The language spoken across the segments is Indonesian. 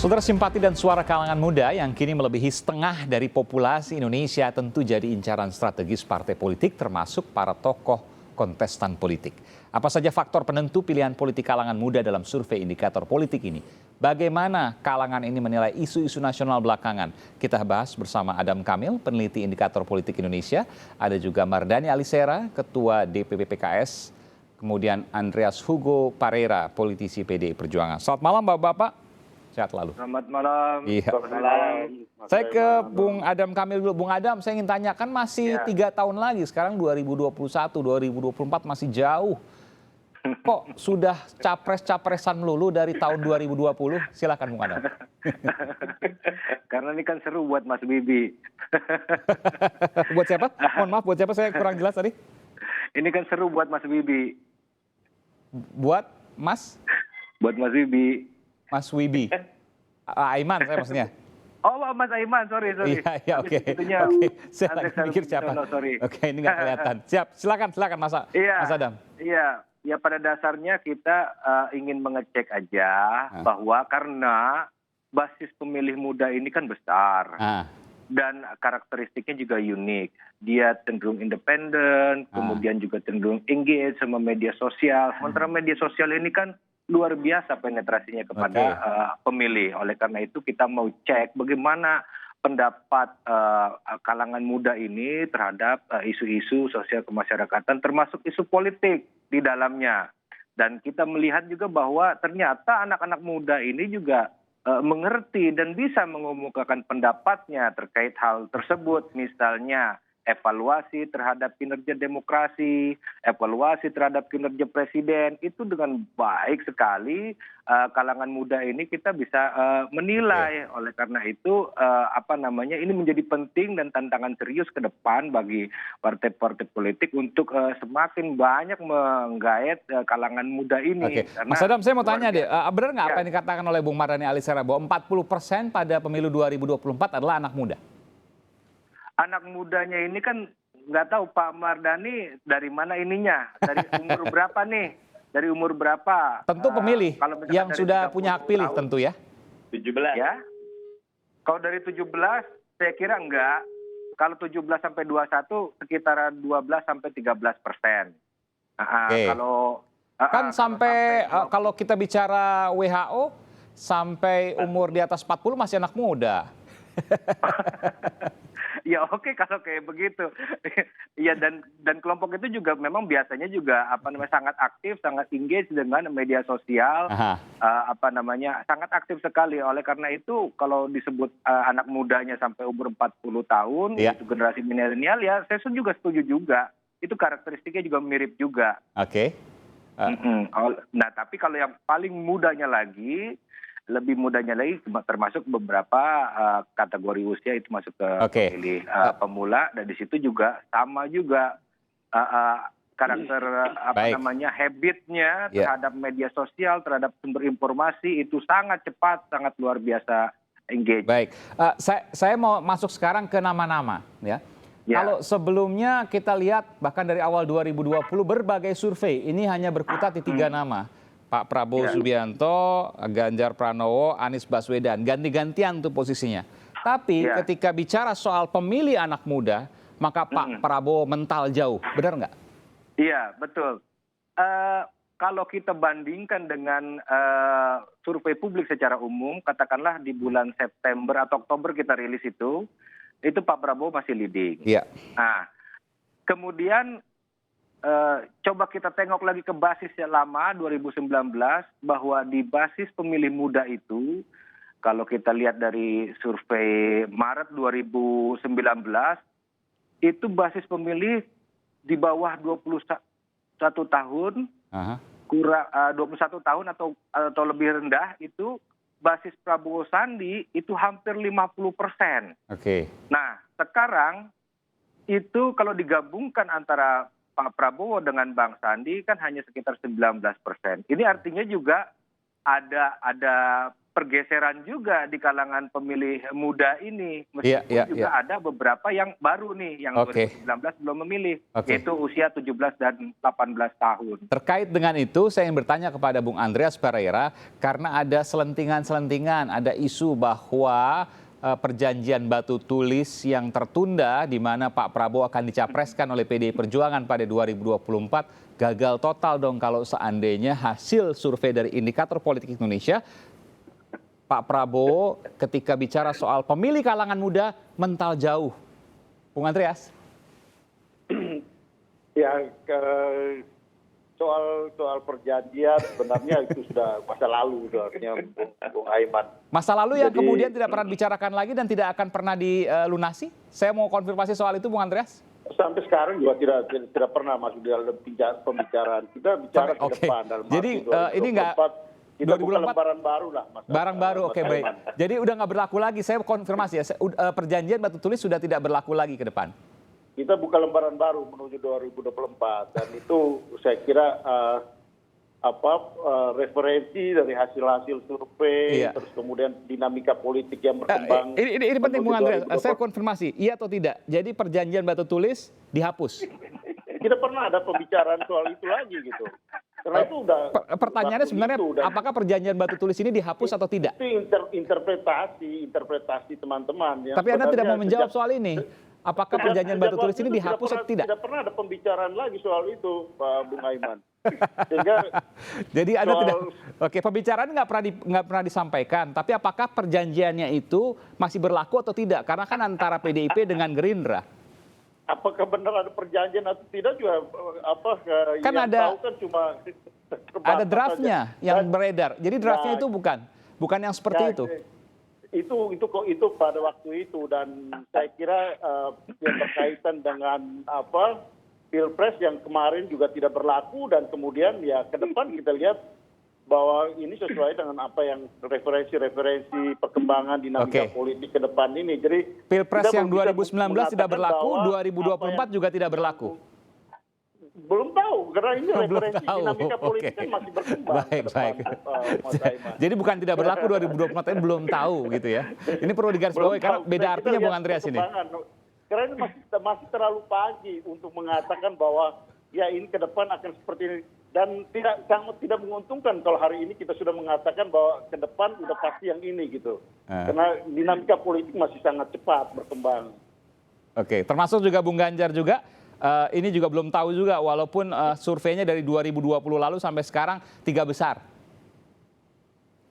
Saudara, simpati dan suara kalangan muda yang kini melebihi setengah dari populasi Indonesia tentu jadi incaran strategis partai politik termasuk para tokoh kontestan politik. Apa saja faktor penentu pilihan politik kalangan muda dalam survei indikator politik ini? Bagaimana kalangan ini menilai isu-isu nasional belakangan? Kita bahas bersama Adam Kamil, peneliti indikator politik Indonesia. Ada juga Mardhani Alisera, Ketua DPP PKS. Kemudian Andreas Hugo Parera, politisi PDI Perjuangan. Selamat malam Bapak-Bapak. Sehat lalu. Selamat malam. Iya. Saya ke Bung Adam Kamil dulu. Bung Adam, saya ingin tanyakan masih 3 tahun lagi. Sekarang 2021, 2024 masih jauh. Kok sudah capres-capresan melulu dari tahun 2020? Silakan Bung Adam. Karena ini kan seru buat Mas Bibi. Buat siapa? Mohon maaf, buat siapa? Saya kurang jelas tadi. Ini kan seru buat Mas Bibi. Buat Mas? Buat Mas Bibi. Mas Wibi. Aiman saya maksudnya. Oh, Mas Aiman, sorry. Iya, oke. Saya lagi mikir siapa. Oke, ini nggak kelihatan. Siap, silakan Mas Adam. Iya, ya pada dasarnya kita ingin mengecek aja bahwa karena basis pemilih muda ini kan besar. Dan karakteristiknya juga unik. Dia cenderung independen, kemudian juga cenderung engage sama media sosial. Sementara media sosial ini kan luar biasa penetrasinya kepada pemilih. Oleh karena itu kita mau cek bagaimana pendapat kalangan muda ini terhadap isu-isu sosial kemasyarakatan termasuk isu politik di dalamnya. Dan kita melihat juga bahwa ternyata anak-anak muda ini juga mengerti dan bisa mengemukakan pendapatnya terkait hal tersebut. Misalnya evaluasi terhadap kinerja demokrasi, evaluasi terhadap kinerja presiden, itu dengan baik sekali kalangan muda ini kita bisa menilai. Oleh karena itu ini menjadi penting dan tantangan serius ke depan bagi partai-partai politik untuk semakin banyak menggait kalangan muda ini. Mas Adam, saya mau tanya deh, benar nggak apa yang dikatakan oleh Bung Mardhani Alisera bahwa 40% pada pemilu 2024 adalah anak muda? Anak mudanya ini kan nggak tahu Pak Mardhani dari mana ininya, dari umur berapa nih, dari umur berapa? Tentu pemilih yang sudah punya hak pilih tahun, tentu ya. 17 ya. Kalau dari 17 saya kira enggak. Kalau 17 sampai 21 sekitar 12 sampai 13%. Kalau kan sampai kalau kita bicara WHO sampai umur di atas 40 masih anak muda. Ya oke kalau kayak begitu. Iya dan kelompok itu juga memang biasanya juga sangat aktif, sangat engage dengan media sosial, sangat aktif sekali. Oleh karena itu kalau disebut anak mudanya sampai umur 40 tahun, itu generasi milenial ya saya juga setuju juga. Itu karakteristiknya juga mirip juga. Nah, tapi kalau yang paling mudanya lagi, lebih mudahnya lagi termasuk beberapa kategori usia itu masuk ke pemilih pemula, dan di situ juga sama juga karakter habitnya terhadap media sosial, terhadap sumber informasi itu sangat cepat, sangat luar biasa engage. Baik, saya mau masuk sekarang ke nama-nama ya. Kalau sebelumnya kita lihat bahkan dari awal 2020 berbagai survei ini hanya berkutat di 3 nama. Pak Prabowo Subianto, Ganjar Pranowo, Anies Baswedan. Ganti-gantian tuh posisinya. Tapi ketika bicara soal pemilih anak muda, maka Pak Prabowo mental jauh. Benar nggak? Iya, betul. Kalau kita bandingkan dengan survei publik secara umum, katakanlah di bulan September atau Oktober kita rilis itu Pak Prabowo masih leading. Nah, kemudian coba kita tengok lagi ke basis yang lama 2019, bahwa di basis pemilih muda itu kalau kita lihat dari survei Maret 2019 itu basis pemilih di bawah 21 tahun, kurang 21 tahun atau lebih rendah, itu basis Prabowo Sandi itu hampir 50%. Nah, sekarang itu kalau digabungkan antara Pak Prabowo dengan Bang Sandi kan hanya sekitar 19%. Ini artinya juga ada pergeseran juga di kalangan pemilih muda ini. Meskipun juga ada beberapa yang baru nih, yang 2019 belum memilih, yaitu usia 17 dan 18 tahun. Terkait dengan itu, saya ingin bertanya kepada Bung Andreas Pereira, karena ada selentingan-selentingan, ada isu bahwa perjanjian batu tulis yang tertunda, di mana Pak Prabowo akan dicapreskan oleh PDI Perjuangan pada 2024, gagal total dong kalau seandainya hasil survei dari Indikator Politik Indonesia, Pak Prabowo ketika bicara soal pemilih kalangan muda mental jauh. Bung Andreas? Ya, soal perjanjian sebenarnya itu sudah masa lalu sebenarnya, Bung Aiman. Masa lalu yang kemudian tidak pernah dibicarakan lagi dan tidak akan pernah dilunasi? Saya mau konfirmasi soal itu, Bung Andreas. Sampai sekarang juga tidak pernah masuk di dalam pembicaraan. Kita bicara ke depan. Jadi ini nggak... Kita bukan lembaran baru lah. Barang baru, oke, baik. Jadi udah nggak berlaku lagi, saya konfirmasi ya, perjanjian batu tulis sudah tidak berlaku lagi ke depan. Kita buka lembaran baru menuju 2024 dan itu saya kira referensi dari hasil-hasil survei, terus kemudian dinamika politik yang berkembang. Ini penting, Bung Andreas, saya konfirmasi, iya atau tidak? Jadi perjanjian batu tulis dihapus? Tidak pernah ada pembicaraan soal itu lagi gitu. Karena itu udah pertanyaannya sebenarnya apakah perjanjian batu tulis ini dihapus atau tidak? Itu interpretasi teman-teman. Tapi Anda tidak mau menjawab soal ini. Apakah perjanjian batu tulis ini dihapus atau tidak? Tidak pernah ada pembicaraan lagi soal itu, Pak Bung Aiman. Jadi Anda tidak. Oke, pembicaraan nggak pernah disampaikan. Tapi apakah perjanjiannya itu masih berlaku atau tidak? Karena kan antara PDIP dengan Gerindra. Apakah benar ada perjanjian atau tidak juga kan yang ada, tahu kan cuma ada draftnya yang beredar. Jadi draftnya itu bukan yang seperti itu. Itu pada waktu itu, dan saya kira yang berkaitan dengan Pilpres yang kemarin juga tidak berlaku, dan kemudian ya ke depan kita lihat bahwa ini sesuai dengan apa yang referensi perkembangan dinamika politik ke depan ini. Jadi Pilpres yang 2019 tidak berlaku, 2024 juga tidak berlaku. Belum tahu, karena ini referensi dinamika politik kan masih berkembang. Baik. Jadi bukan tidak berlaku 2024, tapi belum tahu gitu ya. Ini perlu digarisbawahi karena beda artinya, Bung Andreas ini. Karena ini masih terlalu pagi untuk mengatakan bahwa ya ini ke depan akan seperti ini. Dan sangat tidak menguntungkan kalau hari ini kita sudah mengatakan bahwa ke depan udah pasti yang ini gitu. Karena dinamika politik masih sangat cepat berkembang. Oke, termasuk juga Bung Ganjar juga. Ini juga belum tahu juga, walaupun surveinya dari 2020 lalu sampai sekarang 3 besar.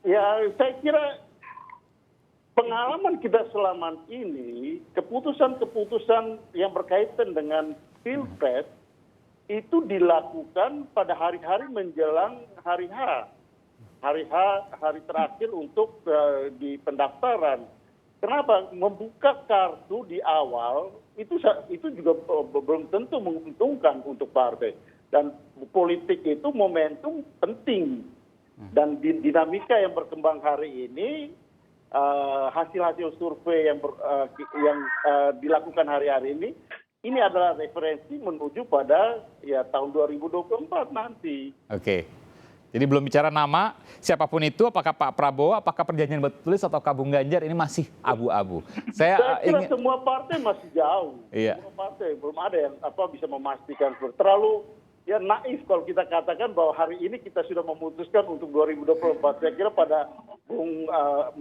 Ya, saya kira pengalaman kita selama ini, keputusan-keputusan yang berkaitan dengan Pilpres, itu dilakukan pada hari-hari menjelang hari H. Hari terakhir untuk di pendaftaran. Kenapa? Membuka kartu di awal itu juga belum tentu menguntungkan untuk partai. Dan politik itu momentum penting. Dan dinamika yang berkembang hari ini, hasil-hasil survei yang dilakukan hari-hari ini adalah referensi menuju pada ya tahun 2024 nanti. Oke. Jadi belum bicara nama, siapapun itu, apakah Pak Prabowo, apakah perjanjian batu tulis atau Bung Ganjar, ini masih abu-abu. Saya kira semua partai masih jauh. Semua partai belum ada yang bisa memastikan. Terlalu ya naif kalau kita katakan bahwa hari ini kita sudah memutuskan untuk 2024. Saya kira pada Bung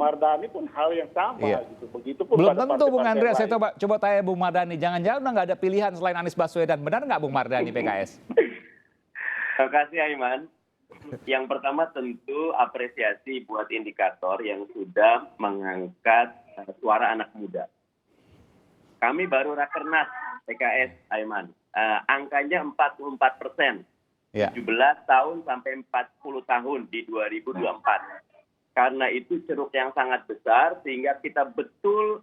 Mardhani pun hal yang sama gitu. Begitupun belum tentu Bung Andreas. Saya coba tanya Bung Mardhani, jangan-jangan udah nggak ada pilihan selain Anies Baswedan. Benar nggak Bung Mardhani PKS? Terima kasih Aiman. Yang pertama tentu apresiasi buat Indikator yang sudah mengangkat suara anak muda. Kami baru rakernas PKS, Aiman. Angkanya 44%. 17 tahun sampai 40 tahun di 2024. Karena itu ceruk yang sangat besar sehingga kita betul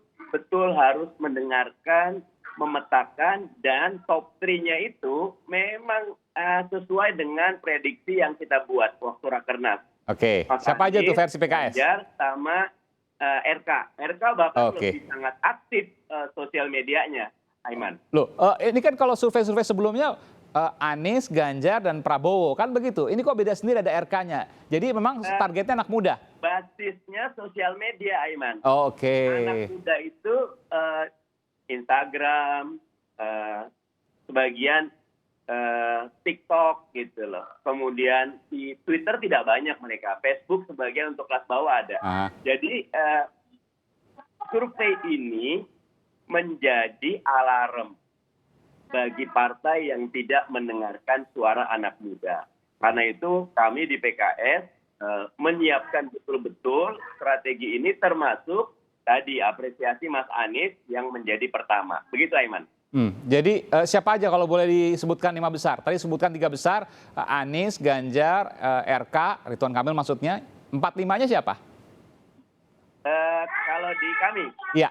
harus mendengarkan, memetakan, dan top 3-nya itu memang sesuai dengan prediksi yang kita buat waktu rakernas. Oke, siapa aja tuh versi PKS? Ganjar sama RK. RK bahkan lebih sangat aktif sosial medianya, Aiman. Loh, ini kan kalau survei-survei sebelumnya Anies, Ganjar, dan Prabowo. Kan begitu. Ini kok beda sendiri ada RK-nya. Jadi memang targetnya anak muda. Basisnya sosial media, Aiman. Oke. Anak muda itu Instagram, sebagian TikTok gitu loh. Kemudian di Twitter tidak banyak mereka. Facebook sebagian untuk kelas bawah ada. Jadi survei ini menjadi alarm bagi partai yang tidak mendengarkan suara anak muda. Karena itu kami di PKS menyiapkan betul-betul strategi ini, termasuk tadi apresiasi Mas Anies yang menjadi pertama. Begitu, Aiman. Jadi siapa aja kalau boleh disebutkan 5 besar? Tadi sebutkan 3 besar, Anies, Ganjar, RK, Ridwan Kamil maksudnya. 4-5-nya siapa? Kalau di kami? Iya.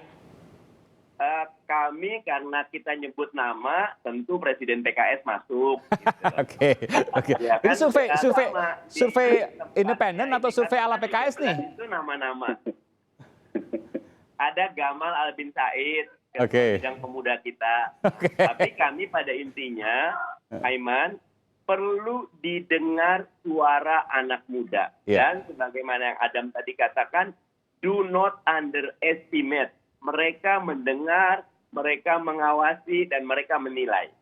Kami karena kita nyebut nama, tentu Presiden PKS masuk. Gitu. Oke. Ya, kan? Ini survei independen atau survei ala PKS nih? Itu nama-nama. Ada Gamal Albin Said, bidang pemuda kita. Tapi kami pada intinya, Aiman, perlu didengar suara anak muda. Dan sebagaimana yang Adam tadi katakan, do not underestimate. Mereka mendengar, mereka mengawasi, dan mereka menilai.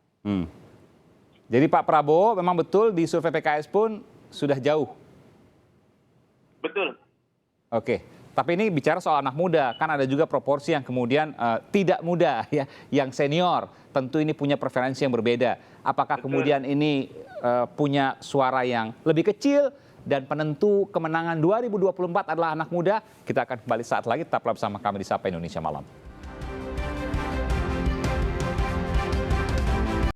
Jadi Pak Prabowo memang betul di survei PKS pun sudah jauh? Betul. Oke, tapi ini bicara soal anak muda, kan ada juga proporsi yang kemudian tidak muda, ya, yang senior. Tentu ini punya preferensi yang berbeda. Apakah kemudian ini punya suara yang lebih kecil, dan penentu kemenangan 2024 adalah anak muda? Kita akan kembali saat lagi, tetaplah bersama kami di Sapa Indonesia Malam.